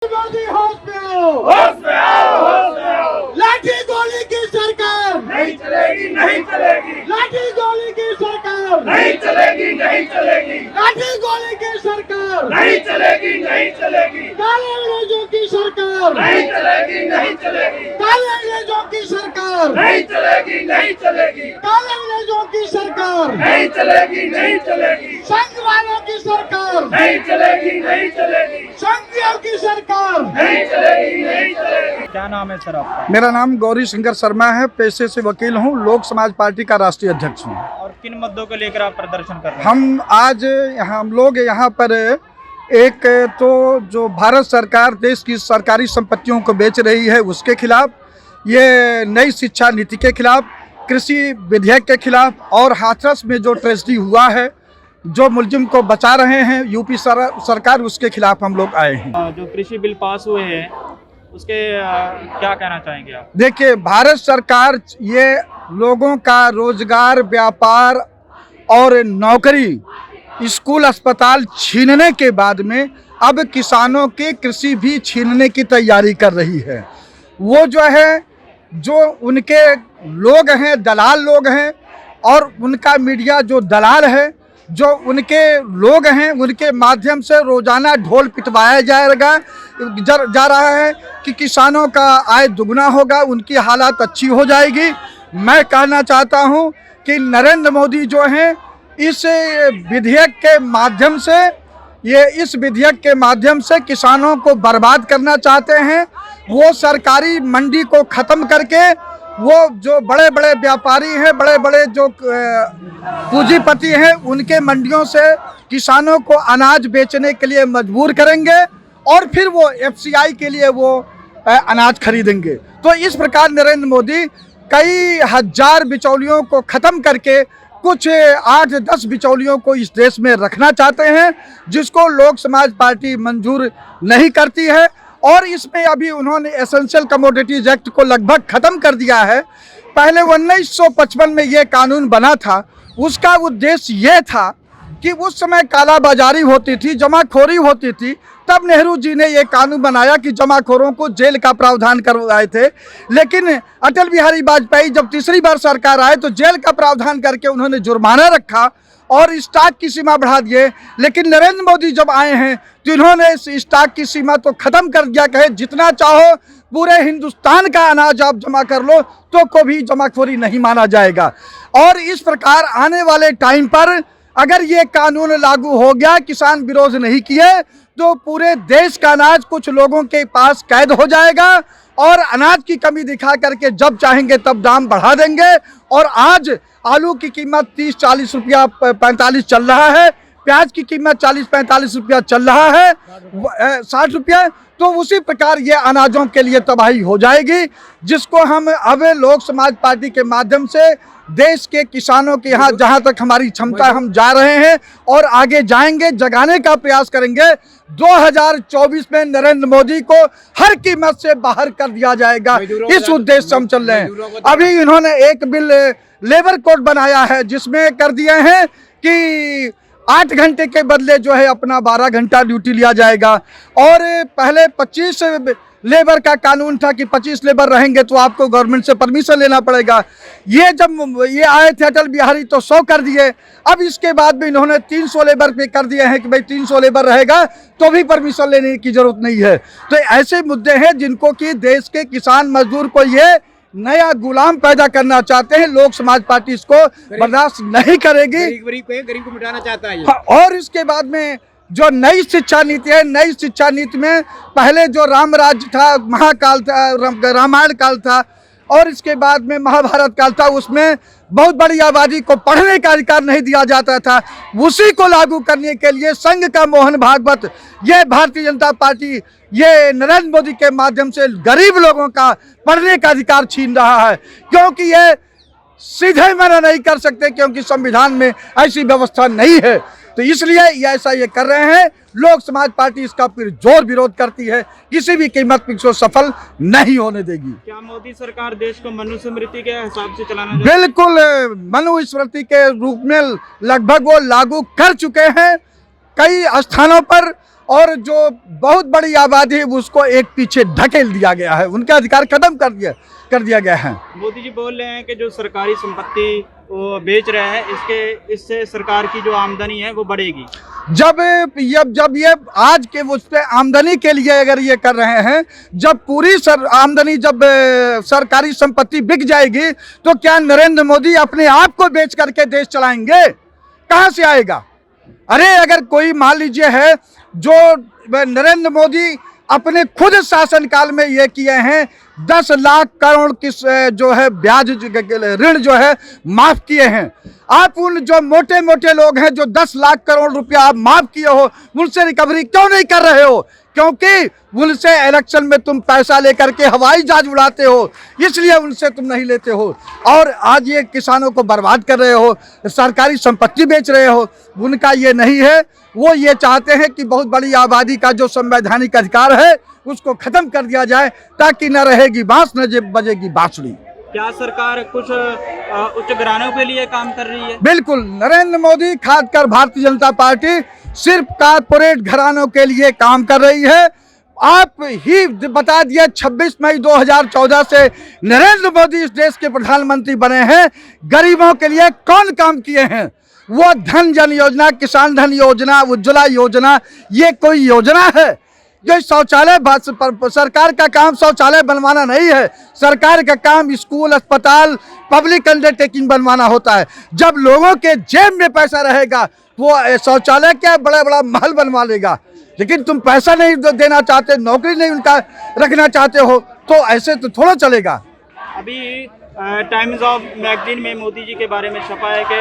मोदी होश में आओ, होश में आओ, होश में आओ। लाठी गोली की सरकार नहीं चलेगी, नहीं चलेगी, लाठी गोली की सरकार नहीं चलेगी, नहीं चलेगी, लाठी गोली की सरकार नहीं चलेगी, नहीं चलेगी, काले अंग्रेजों की सरकार नहीं चलेगी, नहीं चलेगी, काले अंग्रेजों की सरकार नहीं चलेगी, नहीं चलेगी, काले अंग्रेजों की सरकार नहीं चलेगी, नहीं चलेगी, संघ वालों की सरकार नहीं चलेगी, नहीं चलेगी, संघियों की सरकार नहीं चलेगी, नहीं चलेगी। क्या नाम है सर आपका? मेरा नाम गौरी शंकर शर्मा है। पेशे से वकील हूँ। लोक समाज पार्टी का राष्ट्रीय अध्यक्ष हूँ। और किन मुद्दों को लेकर आप प्रदर्शन कर रहे हैं? हम आज हम लोग यहाँ पर एक तो जो भारत सरकार देश की सरकारी संपत्तियों को बेच रही है उसके खिलाफ, ये नई शिक्षा नीति के खिलाफ, कृषि विधेयक के खिलाफ और हाथरस में जो ट्रेजेडी हुआ है, जो मुलजिम को बचा रहे हैं यूपी सरकार, उसके खिलाफ हम लोग आए हैं। जो कृषि बिल पास हुए हैं उसके क्या कहना चाहेंगे आप? देखिए, भारत सरकार ये लोगों का रोजगार, व्यापार और नौकरी, स्कूल, अस्पताल छीनने के बाद में अब किसानों के कृषि भी छीनने की तैयारी कर रही है। वो जो है, जो उनके लोग हैं, दलाल लोग हैं, और उनका मीडिया जो दलाल है, जो उनके लोग हैं, उनके माध्यम से रोजाना ढोल पिटवाया जा रहा है कि किसानों का आय दुगना होगा, उनकी हालत अच्छी हो जाएगी। मैं कहना चाहता हूं कि नरेंद्र मोदी जो हैं इस विधेयक के माध्यम से किसानों को बर्बाद करना चाहते हैं। वो सरकारी मंडी को ख़त्म करके वो जो बड़े बड़े व्यापारी हैं, बड़े बड़े जो पूंजीपति हैं, उनके मंडियों से किसानों को अनाज बेचने के लिए मजबूर करेंगे और फिर वो एफसीआई के लिए वो अनाज खरीदेंगे। तो इस प्रकार नरेंद्र मोदी कई हजार बिचौलियों को ख़त्म करके कुछ 8-10 बिचौलियों को इस देश में रखना चाहते हैं, जिसको लोक समाज पार्टी मंजूर नहीं करती है। और इसमें अभी उन्होंने एसेंशियल कमोडिटीज एक्ट को लगभग ख़त्म कर दिया है। पहले 1955 में ये कानून बना था, उसका उद्देश्य ये था कि उस समय कालाबाजारी होती थी, जमाखोरी होती थी, तब नेहरू जी ने ये कानून बनाया कि जमाखोरों को जेल का प्रावधान करवाए थे। लेकिन अटल बिहारी वाजपेयी जब तीसरी बार सरकार आए तो जेल का प्रावधान करके उन्होंने जुर्माना रखा और स्टॉक की सीमा बढ़ा दिए। लेकिन नरेंद्र मोदी जब आए हैं तो इन्होंने इस स्टॉक की सीमा तो ख़त्म कर दिया। कहे जितना चाहो पूरे हिंदुस्तान का अनाज आप जमा कर लो तो कभी जमाखोरी नहीं माना जाएगा। और इस प्रकार आने वाले टाइम पर अगर ये कानून लागू हो गया, किसान विरोध नहीं किए, तो पूरे देश का अनाज कुछ लोगों के पास कैद हो जाएगा और अनाज की कमी दिखा करके जब चाहेंगे तब दाम बढ़ा देंगे। और आज आलू की कीमत 30-40 रुपया 45 चल रहा है, प्याज की कीमत 40-45 रुपया चल रहा है, 60 रुपया। तो उसी प्रकार ये अनाजों के लिए तबाही हो जाएगी, जिसको हम अब लोक समाज पार्टी के माध्यम से देश के किसानों के यहाँ जहाँ तक हमारी क्षमता हम जा रहे हैं और आगे जाएंगे, जगाने का प्रयास करेंगे। 2024 में नरेंद्र मोदी को हर कीमत से बाहर कर दिया जाएगा, इस उद्देश्य से हम चल रहे हैं। अभी इन्होंने एक बिल लेबर कोड बनाया है जिसमें कर दिए हैं कि 8 घंटे के बदले जो है अपना 12 घंटा ड्यूटी लिया जाएगा। और पहले 25 लेबर का कानून था कि 25 लेबर रहेंगे तो आपको गवर्नमेंट से परमिशन लेना पड़ेगा। ये जब ये आए थे अटल बिहारी तो 100 कर दिए। अब इसके बाद भी इन्होंने 300 लेबर पे कर दिए हैं कि भाई 300 लेबर रहेगा तो भी परमिशन लेने की जरूरत नहीं है। तो ऐसे मुद्दे हैं जिनको कि देश के किसान मजदूर को ये नया गुलाम पैदा करना चाहते हैं। लोक समाज पार्टी इसको बर्दाश्त नहीं करेगी, गरीब को मिटाना चाहता है ये। और इसके बाद में जो नई शिक्षा नीति है, नई शिक्षा नीति में पहले जो राम राज्य था, महाकाल था, रामायण काल था, और इसके बाद में महाभारत काल था, उसमें बहुत बड़ी आबादी को पढ़ने का अधिकार नहीं दिया जाता था। उसी को लागू करने के लिए संघ का मोहन भागवत, ये भारतीय जनता पार्टी, ये नरेंद्र मोदी के माध्यम से गरीब लोगों का पढ़ने का अधिकार छीन रहा है, क्योंकि ये सीधे मना नहीं कर सकते, क्योंकि संविधान में ऐसी व्यवस्था नहीं है। तो इसलिए ऐसा ये कर रहे हैं। लोक समाज पार्टी इसका फिर जोर विरोध करती है, किसी भी कीमत पर इसको सफल नहीं होने देगी। क्या मोदी सरकार देश को मनुस्मृति के हिसाब से चलाना बिल्कुल मनुस्मृति के रूप में लगभग वो लागू कर चुके हैं कई स्थानों पर, और जो बहुत बड़ी आबादी है उसको एक पीछे ढकेल दिया गया है, उनका अधिकार खत्म कर दिया गया है। मोदी जी बोल रहे हैं कि जो सरकारी संपत्ति वो बेच रहे हैं, इससे सरकार की जो आमदनी है वो बढ़ेगी। जब ये आज के उस पे आमदनी के लिए अगर ये कर रहे हैं, जब पूरी आमदनी जब सरकारी संपत्ति बिक जाएगी तो क्या नरेंद्र मोदी अपने आप को बेच करके देश चलाएंगे? कहाँ से आएगा? अरे अगर कोई मान लीजिए है जो नरेंद्र मोदी अपने खुद शासनकाल में ये किए हैं, 10 लाख करोड़ की जो है ब्याज ऋण जो है माफ किए हैं। आप उन जो मोटे मोटे लोग हैं जो 10 लाख करोड़ रुपया आप माफ किए हो, उनसे रिकवरी क्यों नहीं कर रहे हो? क्योंकि उनसे इलेक्शन में तुम पैसा लेकर के हवाई जहाज उड़ाते हो, इसलिए उनसे तुम नहीं लेते हो। और आज ये किसानों को बर्बाद कर रहे हो, सरकारी संपत्ति बेच रहे हो। उनका ये नहीं है, वो ये चाहते हैं कि बहुत बड़ी आबादी का जो संवैधानिक अधिकार है उसको खत्म कर दिया जाए, ताकि न रहेगी बांस न बजेगी बांसुरी। क्या सरकार कुछ उच्च घरानों के लिए काम कर रही है? बिल्कुल, नरेंद्र मोदी खासकर भारतीय जनता पार्टी सिर्फ कारपोरेट घरानों के लिए काम कर रही है। आप ही बता दिए 26 मई 2014 से नरेंद्र मोदी इस देश के प्रधानमंत्री बने हैं, गरीबों के लिए कौन काम किए हैं? वो धन जन योजना, किसान धन योजना, उज्ज्वला योजना, ये कोई योजना है? जो शौचालय, सरकार का काम शौचालय बनवाना नहीं है, सरकार का काम स्कूल, अस्पताल, पब्लिक अंडरटेकिंग बनवाना होता है। जब लोगों के जेब में पैसा रहेगा वो शौचालय क्या बड़ा बड़ा महल बनवा लेगा। लेकिन तुम पैसा नहीं देना चाहते, नौकरी नहीं उनका रखना चाहते हो, तो ऐसे तो थोड़ा चलेगा। अभी टाइम्स ऑफ मैगजीन में मोदी जी के बारे में छपा है कि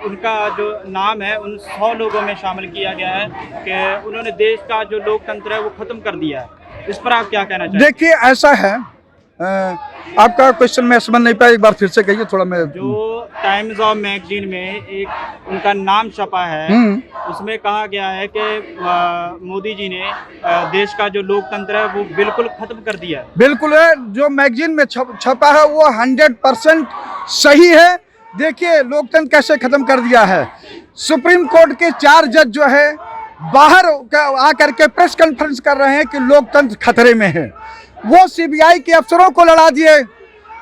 उनका जो नाम है उन 100 लोगों में शामिल किया गया है कि उन्होंने देश का जो लोकतंत्र है वो खत्म कर दिया है। इस पर आप क्या कहना चाहते हैं? देखिए, ऐसा है, आपका क्वेश्चन मैं समझ नहीं पाया, एक बार फिर से कहिए थोड़ा। मैं जो टाइम्स ऑफ मैगजीन में एक उनका नाम छपा है, उसमें कहा गया है कि मोदी जी ने देश का जो लोकतंत्र है वो बिल्कुल खत्म कर दिया है। बिल्कुल है, जो मैगजीन में छपा है वो 100% सही है। देखिए लोकतंत्र कैसे खत्म कर दिया है। सुप्रीम कोर्ट के 4 जज जो है बाहर आकर के प्रेस कॉन्फ्रेंस कर रहे हैं कि लोकतंत्र खतरे में है। वो सीबीआई के अफसरों को लड़ा दिए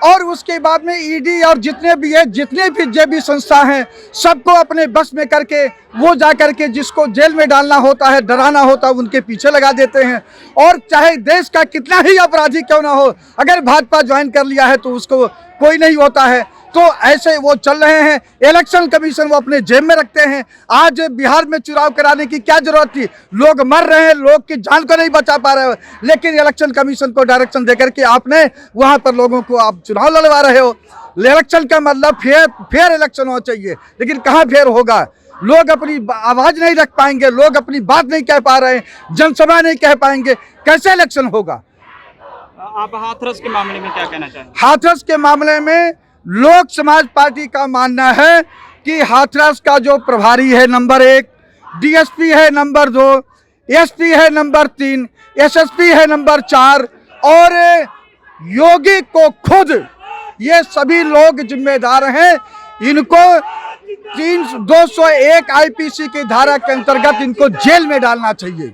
और उसके बाद में ईडी और जितने भी जो भी संस्था हैं सबको अपने बस में करके वो जा करके जिसको जेल में डालना होता है, डराना होता है, उनके पीछे लगा देते हैं। और चाहे देश का कितना ही अपराधी क्यों ना हो, अगर भाजपा ज्वाइन कर लिया है तो उसको कोई नहीं होता है। तो ऐसे वो चल रहे हैं। इलेक्शन कमीशन वो अपने जेब में रखते हैं। आज बिहार में चुनाव कराने की क्या जरूरत थी? लोग मर रहे हैं, लोग की जान को नहीं बचा पा रहे हो, लेकिन इलेक्शन कमीशन को डायरेक्शन देकर के आपने वहां पर लोगों को आप चुनाव लड़वा रहे हो। इलेक्शन का मतलब फेयर इलेक्शन होना चाहिए, लेकिन कहाँ फेयर होगा? लोग अपनी आवाज नहीं रख पाएंगे, लोग अपनी बात नहीं कह पा रहे हैं, जनसभा नहीं कह पाएंगे, कैसे इलेक्शन होगा? आप हाथरस के मामले में क्या कहना चाहेंगे? हाथरस के मामले में लोक समाज पार्टी का मानना है कि हाथरस का जो प्रभारी है नंबर 1, डीएसपी है नंबर 2, एसपी है नंबर 3, एसएसपी है नंबर 4 और योगी को खुद, ये सभी लोग जिम्मेदार हैं। इनको 201 आईपीसी की धारा के अंतर्गत इनको जेल में डालना चाहिए।